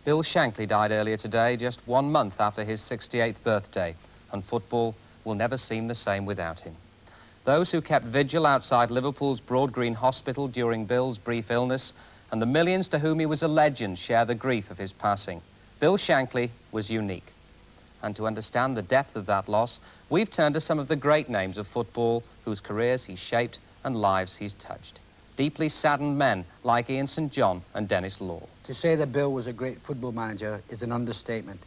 Bill Shankly died earlier today, just 1 month after his 68th birthday, and football will never seem the same without him. Those who kept vigil outside Liverpool's Broad Green Hospital during Bill's brief illness, and the millions to whom he was a legend, share the grief of his passing. Bill Shankly was unique. And to understand the depth of that loss, we've turned to some of the great names of football whose careers he's shaped and lives he's touched. Deeply saddened men like Ian St John and Dennis Law. To say that Bill was a great football manager is an understatement.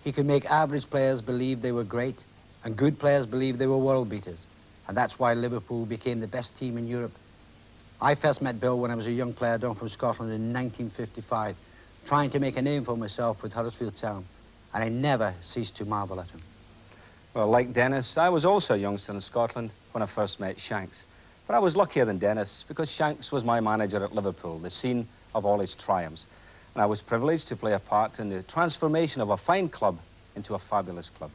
He could make average players believe they were great and good players believe they were world beaters. And that's why Liverpool became the best team in Europe. I first met Bill when I was a young player down from Scotland in 1955, trying to make a name for myself with Huddersfield Town. And I never ceased to marvel at him. Well, like Dennis, I was also a youngster in Scotland when I first met Shanks. But I was luckier than Dennis because Shanks was my manager at Liverpool, the scene of all his triumphs. And I was privileged to play a part in the transformation of a fine club into a fabulous club.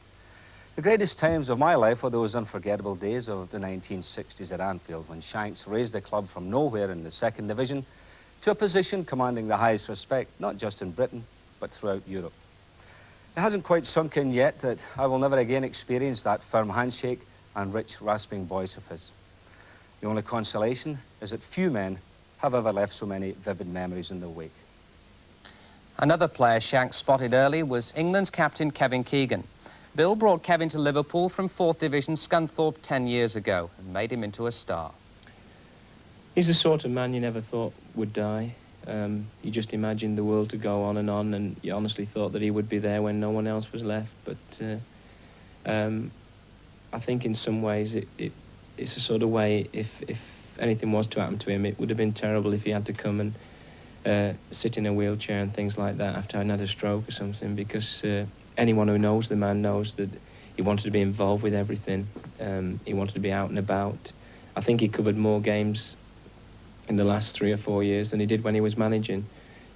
The greatest times of my life were those unforgettable days of the 1960s at Anfield, when Shanks raised the club from nowhere in the second division to a position commanding the highest respect, not just in Britain, but throughout Europe. It hasn't quite sunk in yet that I will never again experience that firm handshake and rich, rasping voice of his. The only consolation is that few men have ever left so many vivid memories in their wake. Another player Shanks spotted early was England's captain Kevin Keegan. Bill brought Kevin to Liverpool from 4th Division Scunthorpe 10 years ago and made him into a star. He's the sort of man you never thought would die. You just imagined the world to go on, and you honestly thought that he would be there when no one else was left. But I think in some ways it's a sort of way, if anything was to happen to him, it would have been terrible if he had to come and sit in a wheelchair and things like that after I'd had a stroke or something, because anyone who knows the man knows that he wanted to be involved with everything. He wanted to be out and about. I think he covered more games in the last 3 or 4 years than he did when he was managing.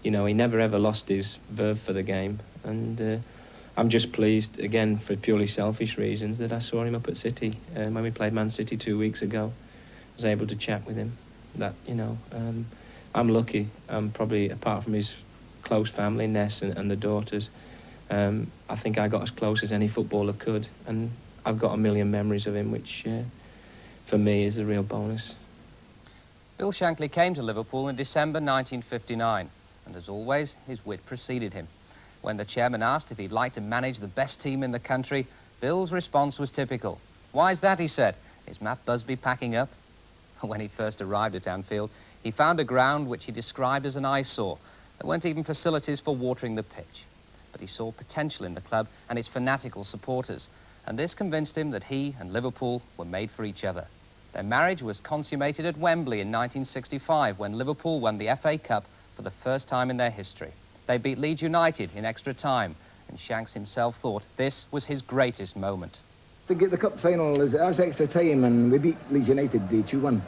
You know, he never ever lost his verve for the game, and I'm just pleased, again, for purely selfish reasons, that I saw him up at City when we played Man City 2 weeks ago. I was able to chat with him. That, you know, I'm lucky. Probably, apart from his close family, Ness and the daughters, I think I got as close as any footballer could, and I've got a million memories of him, which for me is a real bonus. Bill Shankly came to Liverpool in December 1959, and as always, his wit preceded him. When the chairman asked if he'd like to manage the best team in the country, Bill's response was typical. "Why is that?" he said. "Is Matt Busby packing up?" When he first arrived at Anfield, he found a ground which he described as an eyesore. There weren't even facilities for watering the pitch. But he saw potential in the club and its fanatical supporters, and this convinced him that he and Liverpool were made for each other. Their marriage was consummated at Wembley in 1965 when Liverpool won the FA Cup for the first time in their history. They beat Leeds United in extra time, and Shanks himself thought this was his greatest moment. To get the cup final is ours extra time, and we beat Leeds United 2-1.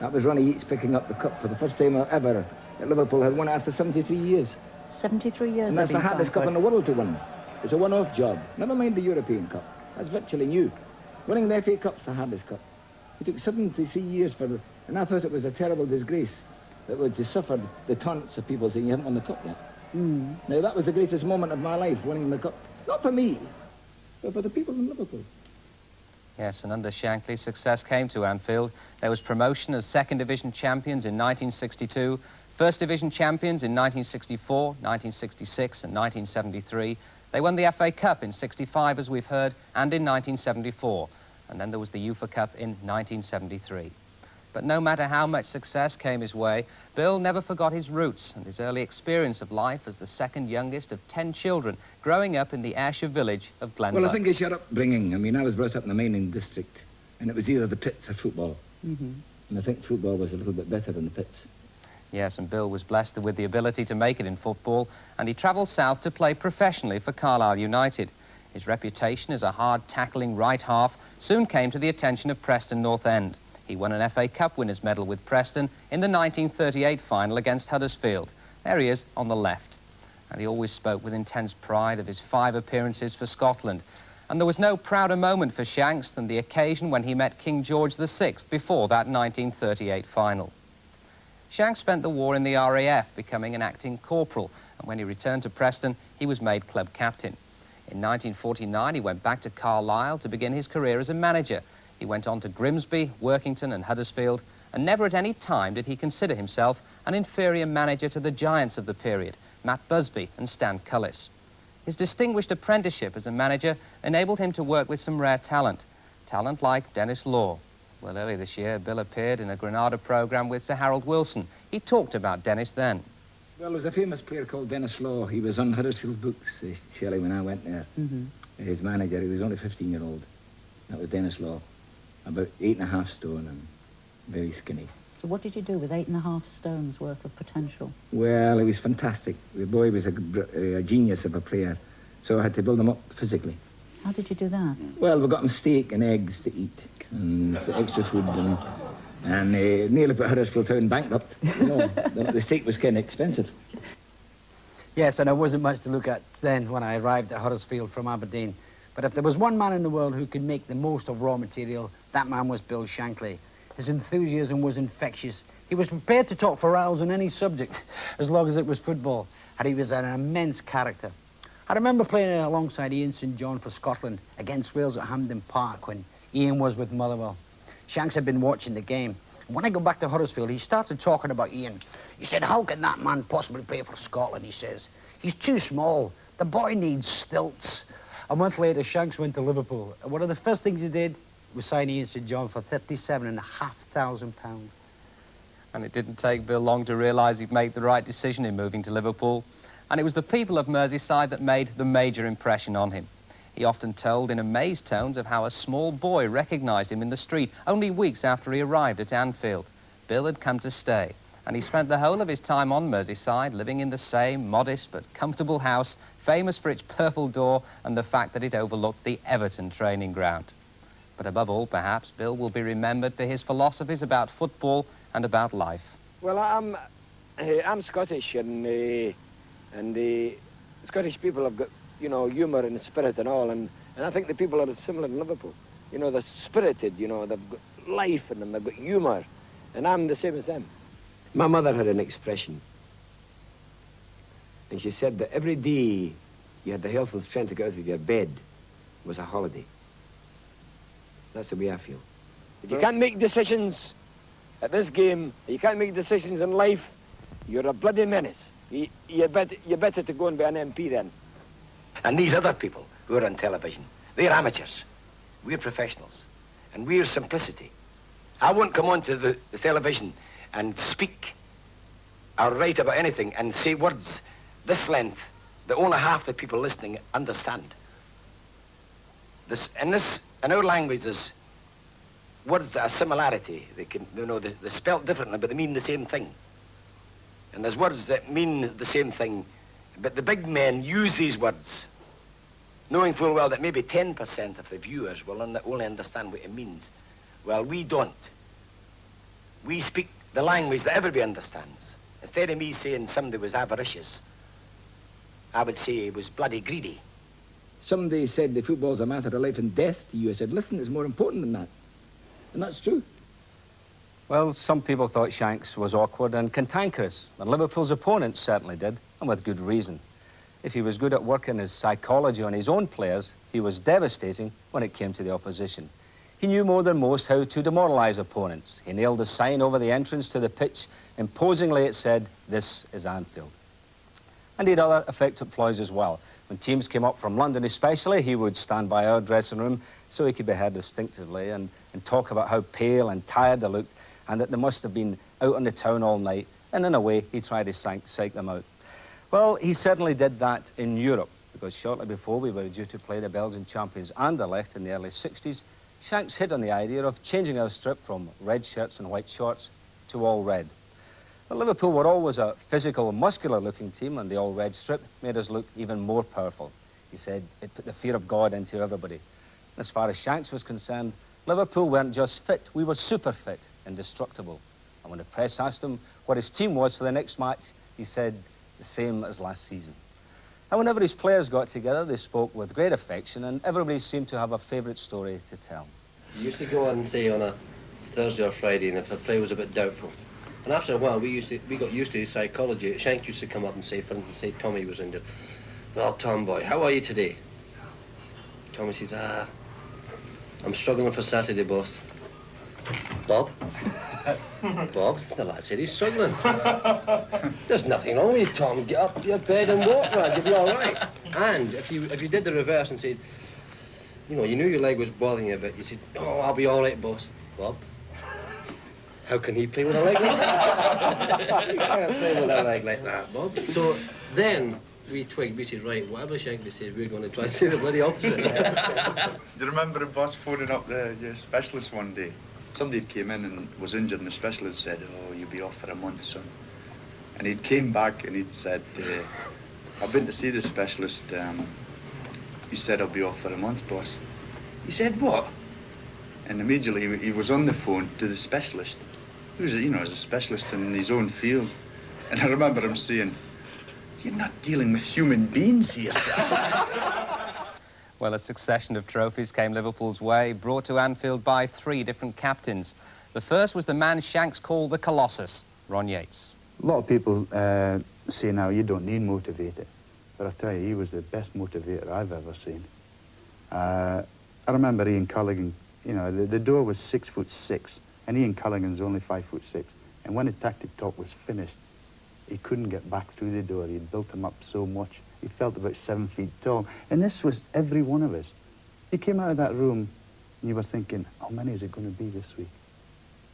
That was Ronnie Yeats picking up the cup for the first time ever that Liverpool had won after 73 years. 73 years. And that's the hardest cup in the world to win. It's a one-off job. Never mind the European Cup. That's virtually new. Winning the FA Cup's the hardest cup. It took 73 years for, and I thought it was a terrible disgrace that would have suffered the taunts of people saying you haven't won the cup yet. Now that was the greatest moment of my life, winning the cup. Not for me, but for the people in Liverpool. Yes, and under Shankly, success came to Anfield. There was promotion as Second Division champions in 1962, First Division champions in 1964, 1966 and 1973. They won the FA Cup in 65, as we've heard, and in 1974. And then there was the UEFA Cup in 1973. But no matter how much success came his way, Bill never forgot his roots and his early experience of life as the second youngest of 10 children growing up in the Ayrshire village of Glenburn. Well, I think it's your upbringing. I mean, I was brought up in the mining district, and it was either the pits or football. And I think football was a little bit better than the pits. Yes, and Bill was blessed with the ability to make it in football, and he travelled south to play professionally for Carlisle United. His reputation as a hard-tackling right half soon came to the attention of Preston North End. He won an FA Cup winners' medal with Preston in the 1938 final against Huddersfield. There he is on the left. And he always spoke with intense pride of his 5 appearances for Scotland. And there was no prouder moment for Shanks than the occasion when he met King George VI before that 1938 final. Shanks spent the war in the RAF, becoming an acting corporal, and when he returned to Preston, he was made club captain. In 1949, he went back to Carlisle to begin his career as a manager. He went on to Grimsby, Workington and Huddersfield, and never at any time did he consider himself an inferior manager to the giants of the period, Matt Busby and Stan Cullis. His distinguished apprenticeship as a manager enabled him to work with some rare talent like Dennis Law. Well, earlier this year, Bill appeared in a Granada programme with Sir Harold Wilson. He talked about Dennis then. Well, there was a famous player called Dennis Law. He was on Huddersfield books, Shelley, when I went there. His manager, he was only 15-year-old. That was Dennis Law. About 8.5 stone and very skinny. So what did you do with 8.5 stones worth of potential? Well, he was fantastic. The boy was a genius of a player, so I had to build him up physically. How did you do that? Well, we got him steak and eggs to eat, and extra food, and nearly put Huddersfield Town bankrupt. You know, the steak was kind of expensive. Yes, and there wasn't much to look at then when I arrived at Huddersfield from Aberdeen. But if there was one man in the world who could make the most of raw material, that man was Bill Shankly. His enthusiasm was infectious. He was prepared to talk for hours on any subject, as long as it was football, and he was an immense character. I remember playing alongside Ian St John for Scotland against Wales at Hampden Park when Ian was with Motherwell. Shanks had been watching the game. When I got back to Huddersfield, he started talking about Ian. He said, "How can that man possibly play for Scotland?" he says. "He's too small. The boy needs stilts." A month later, Shanks went to Liverpool. And one of the first things he did was sign Ian St John for £37,500. And it didn't take Bill long to realise he'd made the right decision in moving to Liverpool. And it was the people of Merseyside that made the major impression on him. He often told in amazed tones of how a small boy recognised him in the street only weeks after he arrived at Anfield. Bill had come to stay, and he spent the whole of his time on Merseyside living in the same modest but comfortable house, famous for its purple door and the fact that it overlooked the Everton training ground. But above all, perhaps, Bill will be remembered for his philosophies about football and about life. Well, I'm Scottish, and Scottish people have got, you know, humour and spirit and all, and I think the people are similar in Liverpool. You know, they're spirited, you know, they've got life in them, they've got humour, and I'm the same as them. My mother had an expression, and she said that every day you had the health and strength to get out of your bed was a holiday. That's the way I feel. If you can't make decisions at this game, you can't make decisions in life, you're a bloody menace. You're better to go and be an MP then. And these other people who are on television, they're amateurs. We're professionals. And we're simplicity. I won't come onto the television and speak or write about anything and say words this length that only half the people listening understand. In our language, there's words that are similarity. They can, you know, they're spelt differently, but they mean the same thing. And there's words that mean the same thing, but the big men use these words, knowing full well that maybe 10% of the viewers will only understand what it means. Well, we don't. We speak the language that everybody understands. Instead of me saying somebody was avaricious, I would say he was bloody greedy. Somebody said the football's a matter of life and death to you. I said, listen, it's more important than that. And that's true. Well, some people thought Shanks was awkward and cantankerous, and Liverpool's opponents certainly did, and with good reason. If he was good at working his psychology on his own players, he was devastating when it came to the opposition. He knew more than most how to demoralise opponents. He nailed a sign over the entrance to the pitch. Imposingly it said, "This is Anfield." And he had other effective ploys as well. When teams came up from London especially, he would stand by our dressing room so he could be heard distinctively and talk about how pale and tired they looked and that they must have been out on the town all night. And in a way, he tried to psych them out. Well, he certainly did that in Europe, because shortly before we were due to play the Belgian champions Anderlecht in the early 60s, Shanks hit on the idea of changing our strip from red shirts and white shorts to all red. But Liverpool were always a physical, muscular-looking team, and the all-red strip made us look even more powerful. He said it put the fear of God into everybody. As far as Shanks was concerned, Liverpool weren't just fit, we were super fit, indestructible. And when the press asked him what his team was for the next match, he said the same as last season. And whenever his players got together, they spoke with great affection, and everybody seemed to have a favourite story to tell. You used to go on, say, on a Thursday or Friday, and if a play was a bit doubtful, And after a while, we got used to his psychology. Shanks used to come up and say, for instance, say Tommy was injured. Well, Tom boy, how are you today? Tommy says, I'm struggling for Saturday, boss. Bob? Bob, the lad said he's struggling. There's nothing wrong with you, Tom. Get up to your bed and walk, lad. You'll be all right. And if you did the reverse and said, you know, you knew your leg was bothering you a bit, you said, oh, I'll be all right, boss. Bob? How can he play with a leg like that? He can't play with a leg like that, Bob. So then we twigged, we said, right, whatever Shankly says, we're going to try to say the bloody opposite. Do you remember the boss phoning up your specialist one day? Somebody came in and was injured, and the specialist said, oh, you'll be off for a month, son. And he'd came back and he'd said, I've been to see the specialist. He said, I'll be off for a month, boss. He said, what? And immediately he was on the phone to the specialist. He was, you know, as a specialist in his own field. And I remember him saying, you're not dealing with human beings here, sir. Well, a succession of trophies came Liverpool's way, brought to Anfield by 3 different captains. The first was the man Shanks called the Colossus, Ron Yates. A lot of people say now you don't need motivator, but I tell you, he was the best motivator I've ever seen. I remember Ian Culligan, you know, the door was 6'6", and Ian Culligan's only 5'6", and when the tactic talk was finished, he couldn't get back through the door. He'd built him up so much. He felt about 7 feet tall. And this was every one of us. You came out of that room and you were thinking, how many is it going to be this week?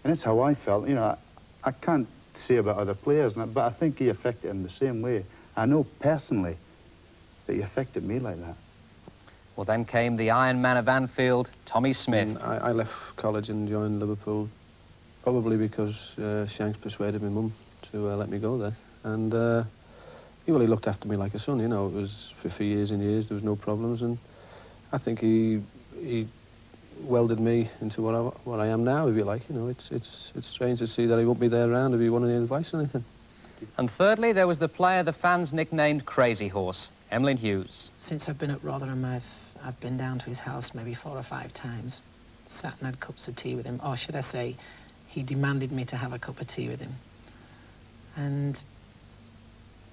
And that's how I felt. You know, I can't say about other players, but I think he affected him the same way. I know personally that he affected me like that. Well, then came the Iron Man of Anfield, Tommy Smith. I left college and joined Liverpool probably because Shanks persuaded my mum to let me go there. And he looked after me like a son, you know. It was for years and years, there was no problems, and I think he welded me into what I am now, if you like. You know, it's strange to see that he won't be there around if he wanted any advice or anything. And thirdly, there was the player the fans nicknamed Crazy Horse, Emlyn Hughes. Since I've been at Rotherham, I've been down to his house maybe 4 or 5 times, sat and had cups of tea with him, or should I say, he demanded me to have a cup of tea with him. And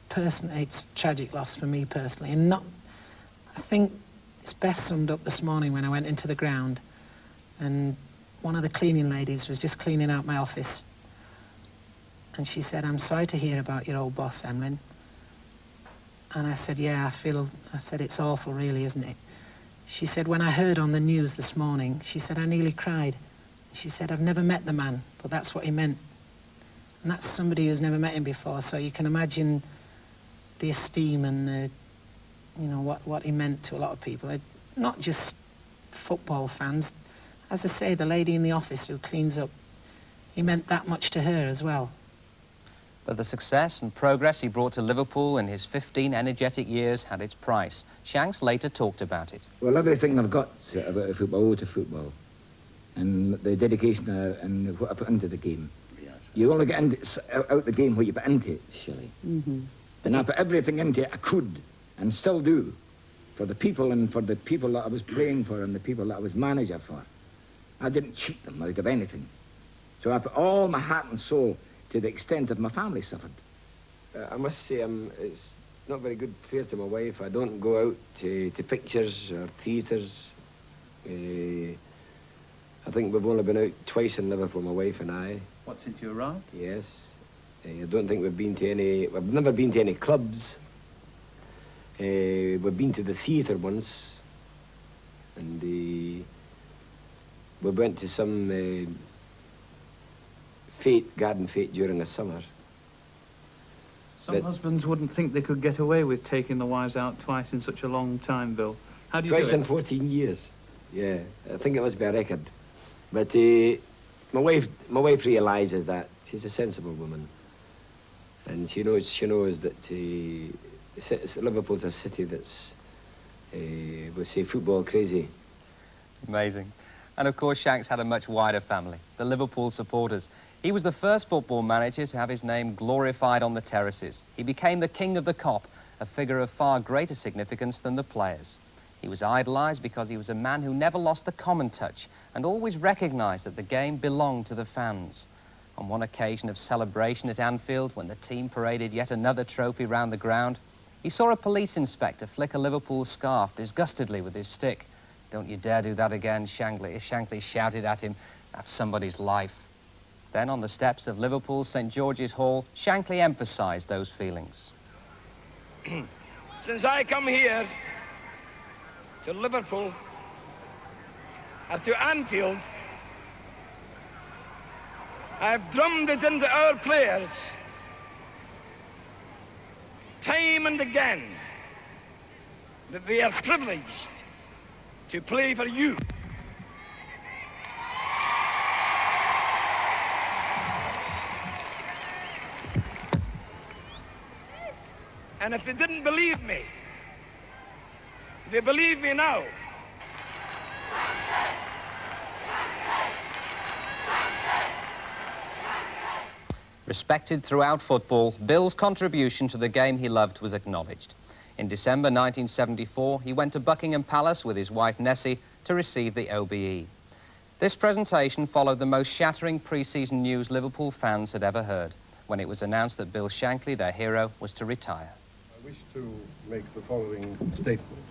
personally, it's a tragic loss for me personally, and I think it's best summed up this morning when I went into the ground and one of the cleaning ladies was just cleaning out my office, and she said, I'm sorry to hear about your old boss, Emlyn. And I said, yeah, I said, it's awful really, isn't it? She said, when I heard on the news this morning, she said, I nearly cried. She said, I've never met the man, but that's what he meant. And that's somebody who's never met him before, so you can imagine the esteem and you know, what he meant to a lot of people. Not just football fans. As I say, the lady in the office who cleans up, he meant that much to her as well. But the success and progress he brought to Liverpool in his 15 energetic years had its price. Shanks later talked about it. Well, everything I've got about football, owed to football, and the dedication and what I put into the game. You only get out the game what you put into it, Shelley. Mm-hmm. And I put everything into it I could, and still do, for the people and for the people that I was playing for and the people that I was manager for. I didn't cheat them out of anything. So I put all my heart and soul to the extent that my family suffered. I must say, it's not very good fair to my wife. I don't go out to pictures or theatres. I think we've only been out twice in Liverpool, my wife and I. What, since you arrived? Yes. I don't think we've never been to any clubs. We've been to the theatre once. And we went to some garden fete during the summer. Some husbands wouldn't think they could get away with taking the wives out twice in such a long time, Bill. How do you do it? Twice in 14 years. Yeah, I think it must be a record. But my wife realises that. She's a sensible woman. And she knows that Liverpool's a city that's, we'll say, football crazy. Amazing. And of course, Shanks had a much wider family, the Liverpool supporters. He was the first football manager to have his name glorified on the terraces. He became the king of the Kop, a figure of far greater significance than the players. He was idolised because he was a man who never lost the common touch and always recognised that the game belonged to the fans. On one occasion of celebration at Anfield, when the team paraded yet another trophy round the ground, he saw a police inspector flick a Liverpool scarf disgustedly with his stick. "Don't you dare do that again," Shankly shouted at him. "That's somebody's life." Then, on the steps of Liverpool's St George's Hall, Shankly emphasised those feelings. Since I come here to Liverpool, or to Anfield, I've drummed it into our players time and again that they are privileged to play for you. And if they didn't believe me, they believe me now. Respected throughout football, Bill's contribution to the game he loved was acknowledged. In December 1974, he went to Buckingham Palace with his wife Nessie to receive the OBE. This presentation followed the most shattering pre-season news Liverpool fans had ever heard, when it was announced that Bill Shankly, their hero, was to retire. I wish to make the following statement.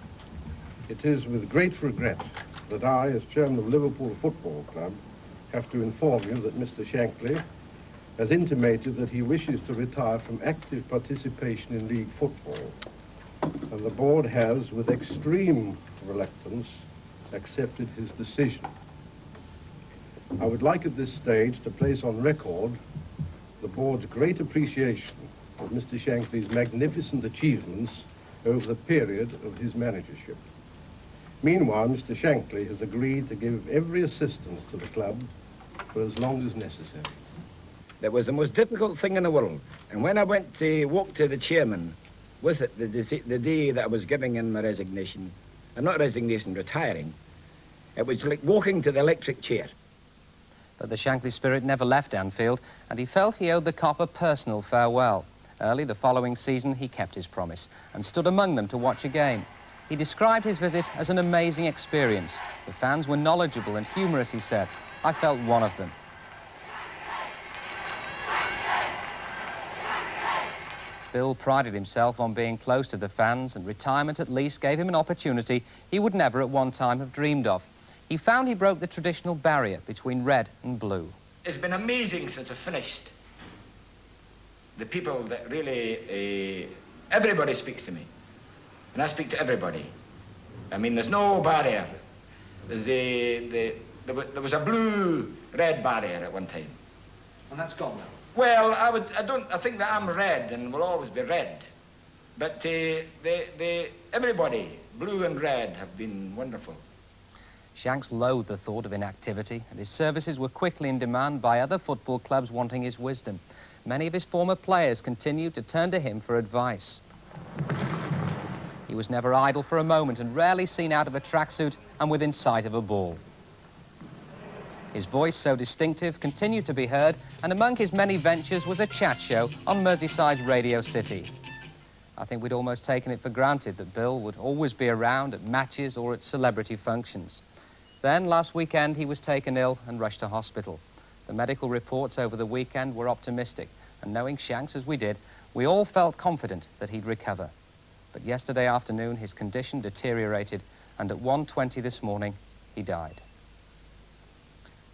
It is with great regret that I, as chairman of Liverpool Football Club, have to inform you that Mr. Shankly has intimated that he wishes to retire from active participation in league football, and the board has, with extreme reluctance, accepted his decision. I would like at this stage to place on record the board's great appreciation of Mr. Shankly's magnificent achievements over the period of his managership. Meanwhile, Mr. Shankly has agreed to give every assistance to the club for as long as necessary. That was the most difficult thing in the world. And when I went to walk to the chairman with it the day that I was giving in my resignation, and not resignation, retiring, it was like walking to the electric chair. But the Shankly spirit never left Anfield, and he felt he owed the Kop a personal farewell. Early the following season, he kept his promise and stood among them to watch a game. He described his visit as an amazing experience. The fans were knowledgeable and humorous, he said. "I felt one of them." Bill prided himself on being close to the fans, and retirement at least gave him an opportunity he would never at one time have dreamed of. He found he broke the traditional barrier between red and blue. It's been amazing since I finished. The people that really, everybody speaks to me. And I speak to everybody. I mean, there's no barrier. There was a blue-red barrier at one time. And that's gone now. Well, I think that I'm red and will always be red. But everybody, blue and red, have been wonderful. Shanks loathed the thought of inactivity, and his services were quickly in demand by other football clubs wanting his wisdom. Many of his former players continued to turn to him for advice. He was never idle for a moment and rarely seen out of a tracksuit and within sight of a ball. His voice, so distinctive, continued to be heard, and among his many ventures was a chat show on Merseyside's Radio City. I think we'd almost taken it for granted that Bill would always be around at matches or at celebrity functions. Then, last weekend, he was taken ill and rushed to hospital. The medical reports over the weekend were optimistic, and knowing Shanks as we did, we all felt confident that he'd recover. But yesterday afternoon, his condition deteriorated, and at 1:20 this morning, he died.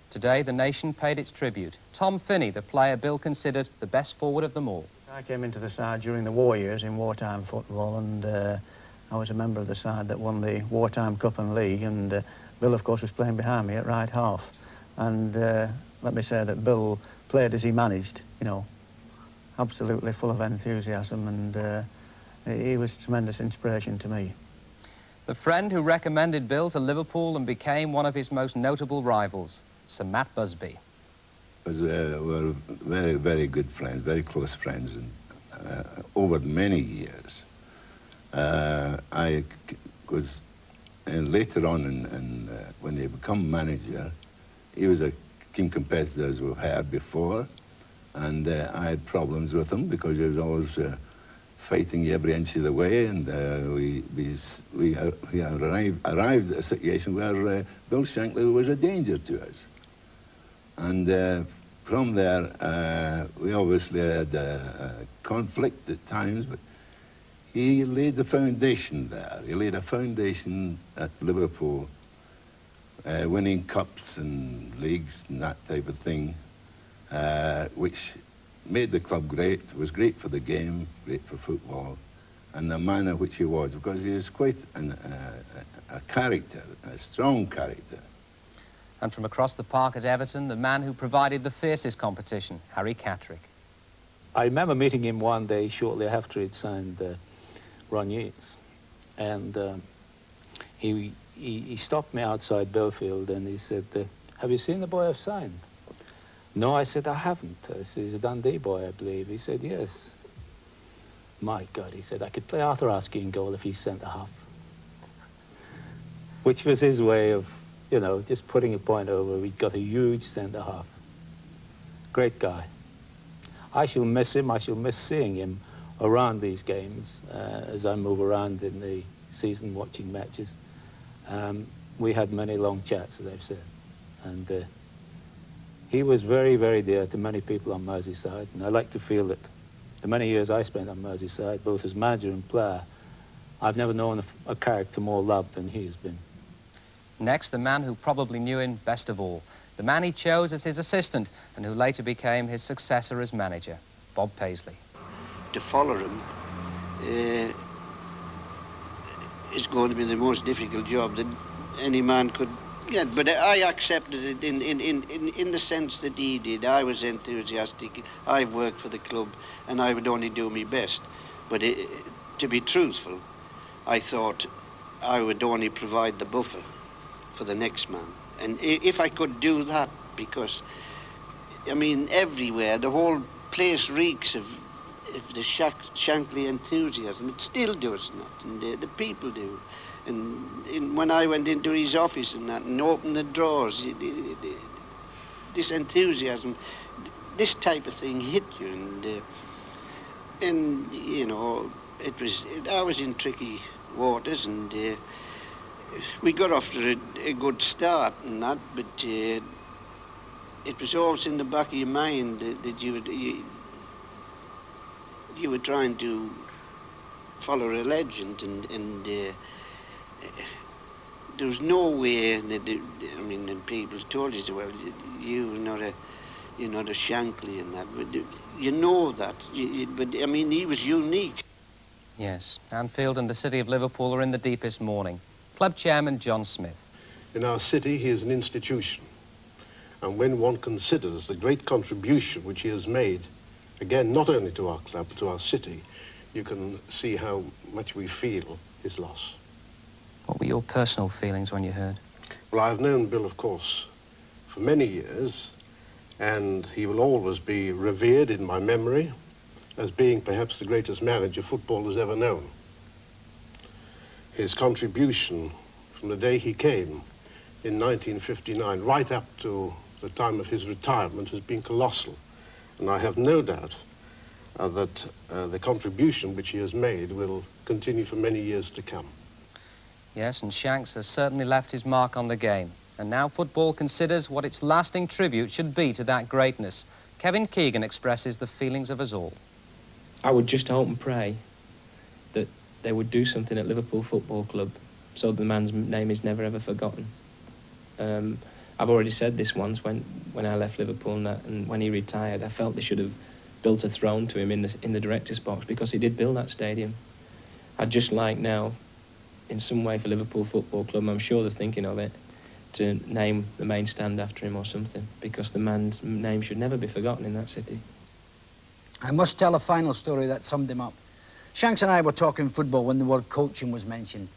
Today, the nation paid its tribute. Tom Finney, the player Bill considered the best forward of them all. I came into the side during the war years in wartime football, and I was a member of the side that won the wartime cup and league, and Bill, of course, was playing behind me at right half. And let me say that Bill played as he managed, you know, absolutely full of enthusiasm, and he was tremendous inspiration to me. The friend who recommended Bill to Liverpool and became one of his most notable rivals, Sir Matt Busby. We're very, very good friends, very close friends, and over many years. I was, and later on, when he became manager, he was a keen competitor, as we've heard before, and I had problems with him because he was always fighting every inch of the way, and we arrived at a situation where Bill Shankly was a danger to us. And from there, we obviously had a conflict at times, but he laid the foundation there. He laid a foundation at Liverpool, winning cups and leagues and that type of thing, which made the club great. It was great for the game, great for football, and the manner which he was, because he was quite a character, a strong character. And from across the park at Everton, the man who provided the fiercest competition, Harry Catterick. I remember meeting him one day shortly after he'd signed Ron Yates, and he stopped me outside Belfield and he said, "Have you seen the boy I've signed?" "No," I said, "I haven't." I said, "He's a Dundee boy, I believe." He said, "Yes." "My God," he said, "I could play Arthur Askey in goal if he's centre-half." Which was his way of, you know, just putting a point over. We'd got a huge centre-half. Great guy. I shall miss him. I shall miss seeing him around these games as I move around in the season watching matches. We had many long chats, as I've said. And he was very, very dear to many people on Merseyside. And I like to feel that the many years I spent on Merseyside, both as manager and player, I've never known a character more loved than he has been. Next, the man who probably knew him best of all, the man he chose as his assistant and who later became his successor as manager, Bob Paisley. To follow him is going to be the most difficult job that any man could get. But I accepted it in the sense that he did. I was enthusiastic. I've worked for the club and I would only do my best. But to be truthful, I thought I would only provide the buffer for the next man. And if I could do that, because, I mean, everywhere, the whole place reeks of the Shankly enthusiasm. It still does that, and the people do. And when I went into his office and that, and opened the drawers, this enthusiasm, this type of thing hit you, and you know, I was in tricky waters, and we got off to a good start and that, but it was always in the back of your mind that you were trying to follow a legend, and there was no way that I mean, and people told you, well, you're not a Shankly and that, but you know that. But I mean, he was unique. Yes, Anfield and the city of Liverpool are in the deepest mourning. Club chairman John Smith. In our city, he is an institution. And when one considers the great contribution which he has made, again, not only to our club, but to our city, you can see how much we feel his loss. What were your personal feelings when you heard? Well, I've known Bill, of course, for many years, and he will always be revered in my memory as being perhaps the greatest manager football has ever known. His contribution from the day he came in 1959 right up to the time of his retirement has been colossal. And I have no doubt that the contribution which he has made will continue for many years to come. Yes, and Shanks has certainly left his mark on the game. And now football considers what its lasting tribute should be to that greatness. Kevin Keegan expresses the feelings of us all. I would just hope and pray that they would do something at Liverpool Football Club so the man's name is never ever forgotten. I've already said this once when I left Liverpool and when he retired, I felt they should have built a throne to him in the director's box because he did build that stadium. I'd just like now, in some way for Liverpool Football Club, I'm sure they're thinking of it, to name the main stand after him or something, because the man's name should never be forgotten in that city. I must tell a final story that summed him up. Shanks and I were talking football when the word coaching was mentioned.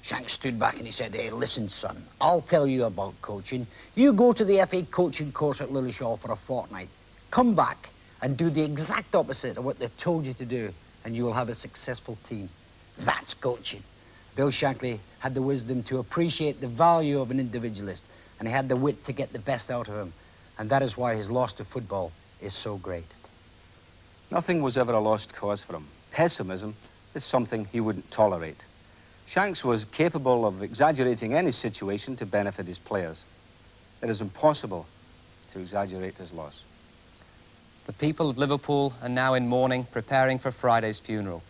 Shanks stood back and he said, "Hey, listen, son, I'll tell you about coaching. You go to the FA coaching course at Lilleshall for a fortnight. Come back and do the exact opposite of what they told you to do, and you will have a successful team. That's coaching." Bill Shankly had the wisdom to appreciate the value of an individualist, and he had the wit to get the best out of him. And that is why his loss to football is so great. Nothing was ever a lost cause for him. Pessimism is something he wouldn't tolerate. Shanks was capable of exaggerating any situation to benefit his players. It is impossible to exaggerate his loss. The people of Liverpool are now in mourning, preparing for Friday's funeral.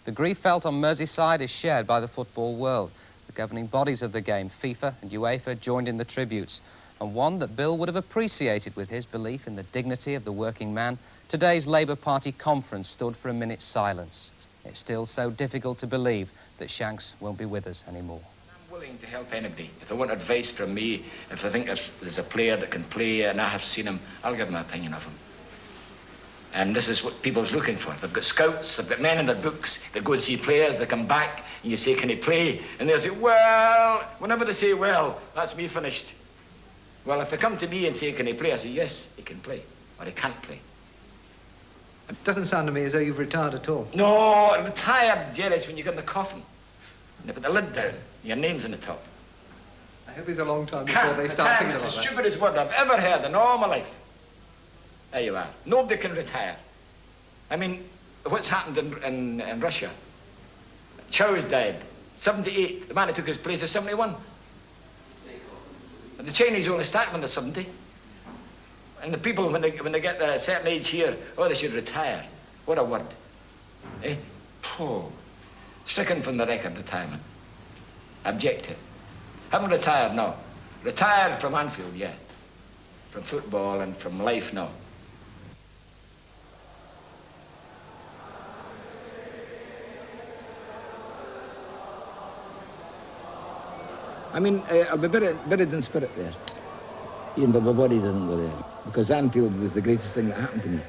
The grief felt on Merseyside is shared by the football world. The governing bodies of the game, FIFA and UEFA, joined in the tributes, and one that Bill would have appreciated with his belief in the dignity of the working man. Today's Labour Party conference stood for a minute's silence. It's still so difficult to believe that Shanks won't be with us anymore. I'm willing to help anybody. If they want advice from me, if they think there's a player that can play and I have seen him, I'll give them my opinion of him. And this is what people's looking for. They've got scouts, they've got men in their books, they go and see players, they come back, and you say, can he play? And they'll say, well, whenever they say, well, that's me finished. Well, if they come to me and say, can he play? I say, yes, he can play, or he can't play. It doesn't sound to me as though you've retired at all. No, retired, Jerry, is when you get in the coffin. And they put the lid down, your name's on the top. I hope it's a long time before they start thinking about that. It's the stupidest word I've ever heard in all my life. There you are. Nobody can retire. I mean, what's happened in Russia? Chow's died, 78. The man who took his place is 71. And the Chinese only start when they're 70. And the people, when they get a certain age here, oh, they should retire. What a word. Eh? Oh. Stricken from the record, retirement. Object to it. Haven't retired, no. Retired from Anfield, yeah. From football and from life, no. I mean, I'll be buried in spirit there, even though my body doesn't go there, because Anfield was the greatest thing that happened to me.